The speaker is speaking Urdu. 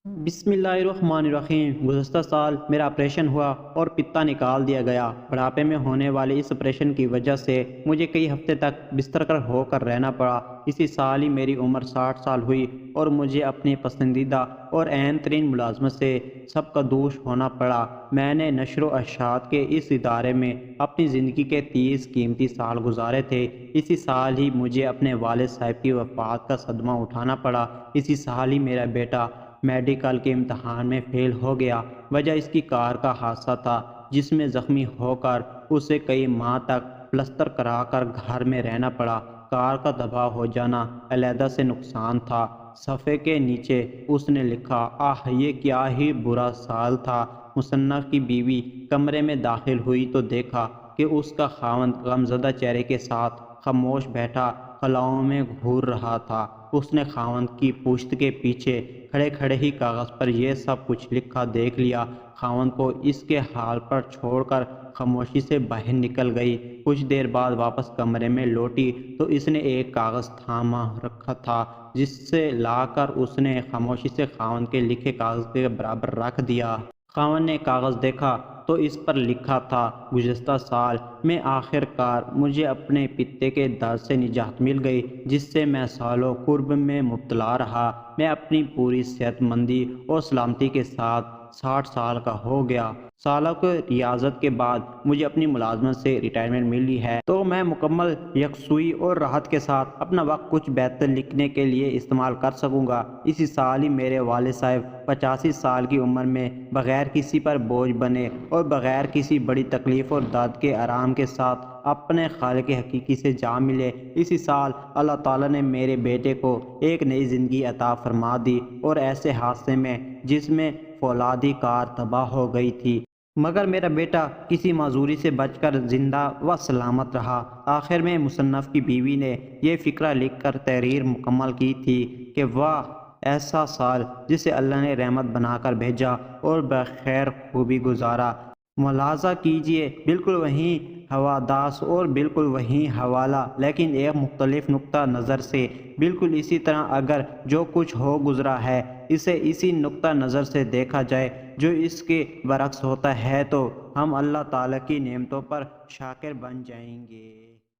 بسم اللہ الرحمن الرحیم۔ گزشتہ سال میرا آپریشن ہوا اور پتا نکال دیا گیا۔ بڑھاپے میں ہونے والے اس آپریشن کی وجہ سے مجھے کئی ہفتے تک بستر پر ہو کر رہنا پڑا۔ اسی سال ہی میری عمر 60 سال ہوئی اور مجھے اپنی پسندیدہ اور اہم ترین ملازمت سے سب کا دوش ہونا پڑا۔ میں نے نشر و اشاعت کے اس ادارے میں اپنی زندگی کے 30 قیمتی سال گزارے تھے۔ اسی سال ہی مجھے اپنے والد صاحب کی وفات کا صدمہ اٹھانا پڑا۔ اسی سال ہی میرا بیٹا میڈیکل کے امتحان میں فیل ہو گیا۔ وجہ اس کی کار کا حادثہ تھا جس میں زخمی ہو کر اسے کئی ماہ تک پلستر کرا کر گھر میں رہنا پڑا۔ کار کا تباہ ہو جانا علیحدہ سے نقصان تھا۔ صفحے کے نیچے اس نے لکھا، آہ یہ کیا ہی برا سال تھا۔ مصنف کی بیوی کمرے میں داخل ہوئی تو دیکھا کہ اس کا خاوند غمزدہ چہرے کے ساتھ خاموش بیٹھا خلاؤں میں گھور رہا تھا۔ اس نے خاوند کی پشت کے پیچھے کھڑے کھڑے ہی کاغذ پر یہ سب کچھ لکھا دیکھ لیا۔ خاوند کو اس کے حال پر چھوڑ کر خاموشی سے باہر نکل گئی۔ کچھ دیر بعد واپس کمرے میں لوٹی تو اس نے ایک کاغذ تھاما رکھا تھا جس سے لا کر اس نے خاموشی سے خاوند کے لکھے کاغذ کے برابر رکھ دیا۔ خاوند نے کاغذ دیکھا تو اس پر لکھا تھا، گزشتہ سال میں آخر کار مجھے اپنے پتے کے درد سے نجات مل گئی جس سے میں سالوں کرب میں مبتلا رہا۔ میں اپنی پوری صحت مندی اور سلامتی کے ساتھ 60 سال کا ہو گیا۔ سالوں کی ریاضت کے بعد مجھے اپنی ملازمت سے ریٹائرمنٹ ملی ہے تو میں مکمل یکسوئی اور راحت کے ساتھ اپنا وقت کچھ بہتر لکھنے کے لیے استعمال کر سکوں گا۔ اسی سال ہی میرے والد صاحب 85 سال کی عمر میں بغیر کسی پر بوجھ بنے اور بغیر کسی بڑی تکلیف اور درد کے آرام کے ساتھ اپنے خالق حقیقی سے جا ملے۔ اسی سال اللہ تعالیٰ نے میرے بیٹے کو ایک نئی زندگی عطا فرما دی اور ایسے حادثے میں جس میں فولادی کار تباہ ہو گئی تھی، مگر میرا بیٹا کسی معذوری سے بچ کر زندہ و سلامت رہا۔ آخر میں مصنف کی بیوی نے یہ فقرہ لکھ کر تحریر مکمل کی تھی کہ واہ ایسا سال جسے اللہ نے رحمت بنا کر بھیجا اور بخیر خوبی گزارا۔ ملاحظہ کیجئے بالکل وہی حوادث اور بالکل وہی حوالہ، لیکن ایک مختلف نقطہ نظر سے۔ بالکل اسی طرح اگر جو کچھ ہو گزرا ہے اسے اسی نقطہ نظر سے دیکھا جائے جو اس کے برعکس ہوتا ہے تو ہم اللہ تعالیٰ کی نعمتوں پر شاکر بن جائیں گے۔